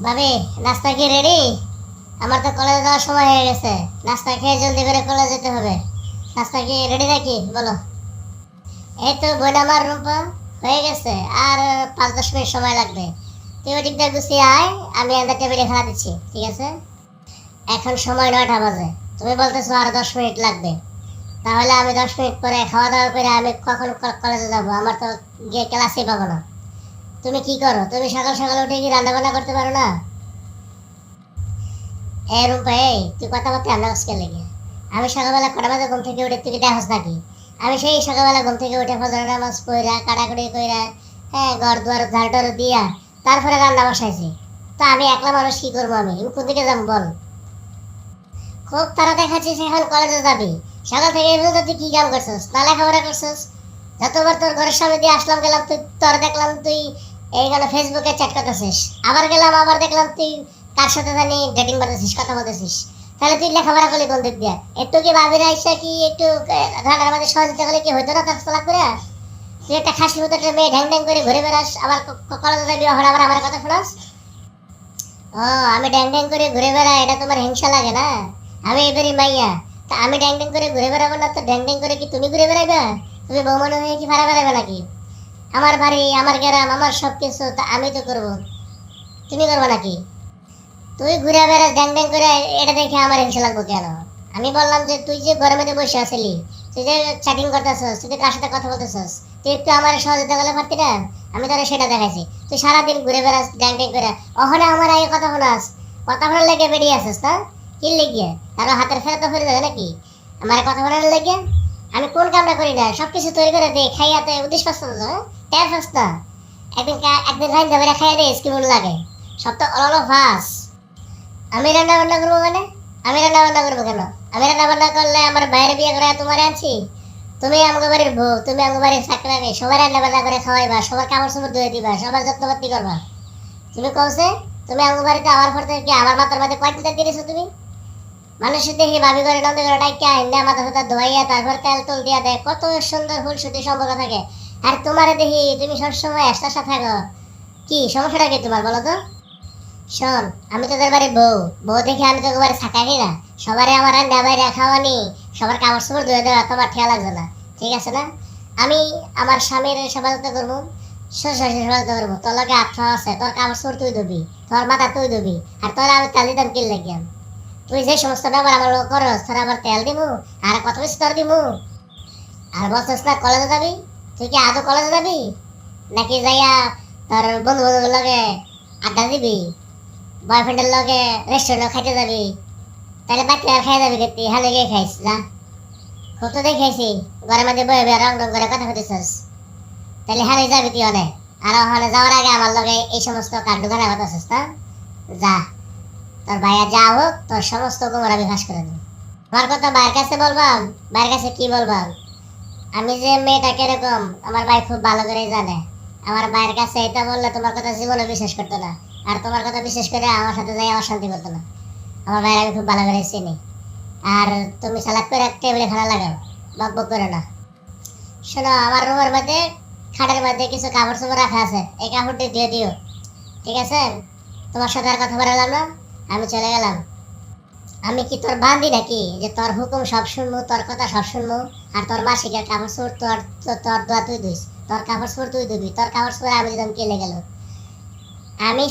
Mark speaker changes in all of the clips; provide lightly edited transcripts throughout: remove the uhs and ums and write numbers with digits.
Speaker 1: ভাবি, নাস্তা কি রেডি? আমার তো কলেজে যাওয়ার সময় হয়ে গেছে। নাস্তা খেয়ে জলদি করে কলেজ যেতে হবে। নাস্তা কি রেডি নাকি বলো? এই তো বোন আমার রুম্পা, হয়ে গেছে। আর 5-10 মিনিট সময় লাগবে। তুই ওই দিকটা গুছিয়ে আয়, আমি এদের টেবিলে খাওয়া দিচ্ছি, ঠিক আছে? এখন সময় 9টা বাজে, তুমি বলতেছো আর 10 মিনিট লাগবে। তাহলে আমি 10 মিনিট পরে খাওয়া দাওয়া করে আমি কখন কলেজে যাব? আমার তো গিয়ে ক্লাসই পাবো না। তুমি কি করো? তুমি সকাল সকাল উঠে কি রান্না বান্না করতে পারো না? এই রুম্পা, এই তুই কথা বলতে আমরা আজকে লেগে। আমি সকালবেলা কটা বাজে ঘুম থেকে উঠে তুই দেখোস নাকি? আমি সেই সকালবেলা ঘুম থেকে উঠে ফজর নামাজ পড়া কাটাকুটি কইরা, হ্যাঁ, ঘর দুয়ার ঝাড় টাড় দিয়া তারপরে রান্না বসাইছি। তো আমি একলা মানুষ কি করবো? আমি কোন দিকে যাবো বল? খুব তারা দেখাচ্ছিস এখন কলেজে যাবি। সকাল থেকে এই পর্যন্ত তুই কি কাম করছিস? না লেখাপড়া করছিস? যতবার তোর ঘরের সামনে দিয়ে আসলাম গেলাম, তুই তোর দেখলাম তুই এইখানে ফেসবুকে চ্যাট করতেছিস। আবার গেলাম, আবার দেখলাম তুই কার সাথে জানি ডেটিং করতেছিস, কথা বলতেছিস। তাহলে তুই লেখাপড়া করলি কোন দিক দিয়ে? একটু কি ভাবিরা আইসা কি একটু ঠান্ডার মধ্যে সহযোগিতা করলে কি হইতো না তার চালাক করে? তুই একটা খাসি মতো একটা মেয়ে ঢ্যাং ঢ্যাং করে ঘুরে বেড়াস, আবার কলেজে যাবি, ওখানে আবার আমার কথা শোনাস। ও, আমি ড্যাং ড্যাং করে ঘুরে বেড়াই, এটা তোমার হিংসা লাগে না? আমি এবারই মাইয়া। তা আমি ড্যাং ড্যাং করে ঘুরে বেড়াবো না তো ড্যাং ড্যাং করে কি তুমি ঘুরে বেড়াইবা? তুমি বৌমানো হয়ে কি ভাড়া বেড়াবে নাকি? আমার বাড়ি, আমার গ্রাম, আমার সব কিছু তা আমি তো করবো, তুমি করবো নাকি? তুই ঘুরে বেড়াস ড্যাং ড্যাং করে, এটা দেখে আমার হিংসা লাগবো কেন? আমি বললাম যে তুই যে ঘরের মধ্যে বসে আছিলি, তুই যে চ্যাটিং করতেছস, তুই যে কার সাথে কথা বলতেছস, তুই একটু আমার সহযোগিতা করলে পারতি না? আমি তোরা সেটা দেখাইছি। তুই সারাদিন ঘুরে বেড়াস ড্যাং ড্যাং করে, ওখানে আমার আগে কথা শোনাস। কথা শোনার লেগে বেরিয়ে আসিস না? কি লেগে? কারো হাতের ফেরত ফেরে যাবে নাকি আমার কথা শোনার লেগে? আমি কোন কামটা করি না? সবকিছু তৈরি করে দে, খাইয়াতে উদ্দেশ্য পাচ্ছ না? টের পাস না? একদিন খাই যাবে খাইয়া দে, কেমন লাগে? সব তো অলল ফাঁস। আমি রান্না বান্না করবো মানে? আমি রান্না বান্না করবো কেন? আমি রান্না বান্না করলে আমার বাইরে বিয়ে করে তোমার আনছি? তুমি আমাকে বাড়ির বউ, তুমি আমাকে বাড়ির চাকরানি, সবাই রান্না বান্না করে খাওয়াইবা, সবার কাপড় চোপড় ধুয়ে দিবা, সবার যত্নপাতি করবা। তুমি কওছে তুমি আমাকে বাড়িতে আমার পর থেকে আমার মাথার মাঝে কয়টা দিয়েছো তুমি? মানুষের দেখি ভাবি করে নন্দী করে ডাইকা হিন্দা মাথা ফাথা ধোয়াইয়া তারপর তেল তুল দিয়া দেয়, কত সুন্দর ফুলসুটি সম্পর্ক থাকে। আর তোমারে দেখি তুমি সবসময় একসাথে থাকো। কি সমস্যাটা কি তোমার বলো তো? শোন, আমি তোদের বাড়ির বউ, বউ দেখে আমি তোকে বাড়ি থাকাই না। সবারই আমার রান্না বাইরে খাওয়ানি, সবার কাপড় চোপড় ধুয়ে দেওয়া তোমার খেয়াল লাগবে না, ঠিক আছে না? আমি আমার স্বামীর সেবাযত্ন করবো, শ্বশুর সেবাযত্ন করবো। তোর লগে আত্মা আছে, তোর কাপড় চোপড় তুই ধুবি, তোর মাথা তুই ধুবি। আর তোর আমি তেল দিতাম কি লাগিয়া? তুই যে সমস্ত ব্যাপার আমার লোক করস, তোর আবার তেল দিমু আর কত বেশি তোর দিমু? আর বলছিস না কলেজে যাবি? তুই কি আদৌ কলেজে যাবি, নাকি যাইয়া তোর বন্ধু বান্ধবের লগে আড্ডা দিবি, বয়ফ্রেন্ডের লগে রেস্টুরেন্টে খাইতে যাবি? তাহলে বাকি আর খাই যাবি কেতি? হালে গিয়ে খাইস না? খুব তো দেখাইছি ঘরের মধ্যে বয়ে বয়ে রং রং করে কথা হতেছিস। তাহলে হালে যাবি তুই অনেক। আর ওখানে যাওয়ার আগে আমার লগে এই সমস্ত কাণ্ড গানা কথাছিস না? যা, তোর ভাইয়া যা হোক, তোর সমস্ত গোমর আমি ফাঁস করে দেবো। আমার কথা ভাইয়ের কাছে বলবাম? ভাইয়ের কাছে কি বলবাম? আমি যে মেয়েটা কিরকম আমার ভাই খুব ভালো করেই জানে। আমার ভাইয়ের কাছে এটা বললে তোমার কথা জীবনে বিশ্বাস করতো না। আর তোমার কথা বিশ্বাস করে আমার সাথে যাই অশান্তি করতো না। আমার ভাইয়ের আমি খুব ভালো করে চিনি। আর তুমি সালাদ করে টেবিলে খানা লাগাও, বক বক করো না। শোনো, আমার রুমের মধ্যে খাটের মধ্যে কিছু কাপড় চোপড় রাখা আছে, এই কাপড়টি দিয়ে দিও, ঠিক আছে? তোমার সাথে আর কথা বললাম না, আমি চলে গেলাম। আমি কি তোর বান্দি নাকি যে তোর হুকুম সব শুনবো, তোর কথা সব শুনবো? আর তোর মাসিকের কাপড় চোপড় তোর, তোর দোয়া তুই দিস, তোর কাপড় চোপড় তুই দিবি, তোর কাপড় চোপড় আমি দিতাম কেলে গেল? আমি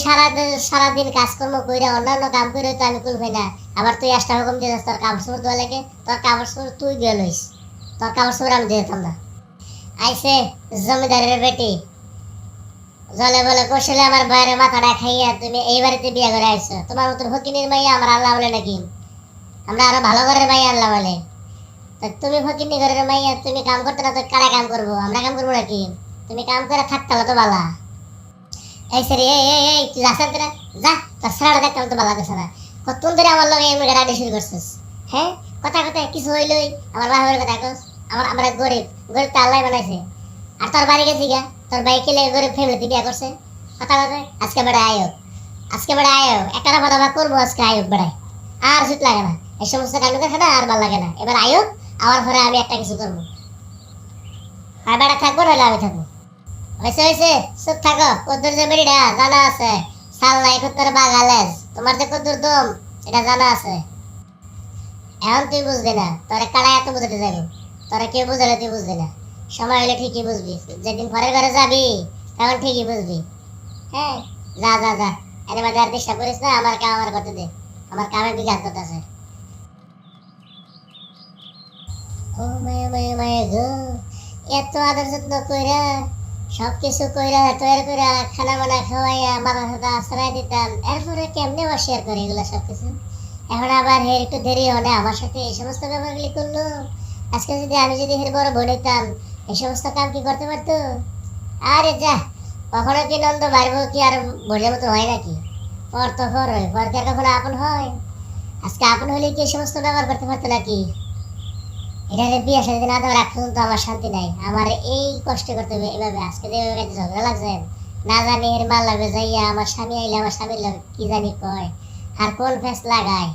Speaker 1: সারাদিন কাজকর্ম কইরা অন্যান্য কাম করে তো আমি কুল পাই না। আবার তুই একটা হুকুম দিয়ে তোর কাপড় চোপড় ধোয়া লাগে, তোর কাপড় চোপড় তুই দিয়ে লইস, তোর কাপড় চোপড় আমি দিয়ে দিতাম না। আইসে জমিদারের বেটি, জলে বলে কৌশলে আমার বাইরে মাথাটা খাইয়া তুমি এই বাড়িতে বিয়ে করে আইছো। তোমার মতন ফকিনির মাইয়া আমার আল্লাহ বলে নাকি? আমরা আরো ভালো ঘরের মাইয়া আল্লাহ বলে। তা তুমি ফকিনি ঘরের মাইয়া, তুমি কাম করতে না তো কারা কাম করবো? আমরা কাম করবো নাকি? তুমি কাম করে থাকতে তো বালা। এই সরি, এই তুই যাস না? যা, তোর সারাটা দেখতে তো ভালো লাগছে না। কতক্ষণ ধরে আমার লগে এমনি গাড়ি শুরু করছিস? হ্যাঁ, কথা কথা কিছু হইলই আমার বাবার কথা কস। আমরা গরিব, গরিব তো আল্লাহ বানাইছে। আর তোর বাড়ি গেছি গা, তোর ভাই কেলে গরিব ফ্যামিলিতে বিয়ে করছে? কথা কথা আজকে বেড়া আয়ো, আজকে বেড়া আয়ো, একটা না কথা করবো আজকে আয়ো বেড়ায়। আর সুত লাগে না এই সমস্ত কাণ্ড দেখা না, আর ভালো লাগে না। এবার আয়ো, আমার ঘরে আমি একটা কিছু করবো। আর বেড়া থাকবো নাহলে আমি থাকবো। হয়েছে হয়েছে, চুপ থাকো। কদ্দুর যে বেরিটা জানা আছে, সাল্লাই তোর বাগালেজ তোমার যে কত দম এটা জানা আছে। এখন তুই বুঝবি না, তোরে কারা এত বুঝাতে যাবি, তোরা কেউ বুঝালে তুই বুঝবি না। সময় হলে ঠিকই বুঝবি, যেদিন ঘরে ঘরে যাবি তখন ঠিকই বুঝবি। হ্যাঁ, যা যা যা, এর মধ্যে আর ডিস্টার্ব করিস না, আমার কাম আমার করতে দে, আমার কামে বিঘাত আছে। ও মায়া মায়া মায়া গো, এত আদর যত্ন কইরা সব কিছু কইরা তৈরি কইরা খানা বানা খাওয়াইয়া মাথা সাথে আশ্রয় দিতাম, এরপরে কেমনে অস্বীকার করে এগুলো সব কিছু? এখন আবার হের একটু দেরি হলে আমার সাথে এই সমস্ত ব্যাপারগুলি করলো। আজকে যদি আমি যদি হের বড় বোন হইতাম, এই সমস্ত কাম কি করতে পারতো? আরে যা, কখনো কি নন্দ বাড়ব কি আর বোনের মতো হয় নাকি? পর তো পর হয়, পর কি আর কখনো আপন হয়? আজকে আপন হলে কি এই সমস্ত ব্যবহার করতে পারতো নাকি? এটা বিয়ে সাথে না দেওয়ার রাখতে তো আমার শান্তি নাই, আমার এই কষ্ট করতে হবে এভাবে। আজকে যে এভাবে ঝগড়া লাগছে, না জানি এর মাল লাগবে যাইয়া আমার স্বামী আইলে আমার স্বামীর কি জানি কয় আর কোন ফেস লাগায়।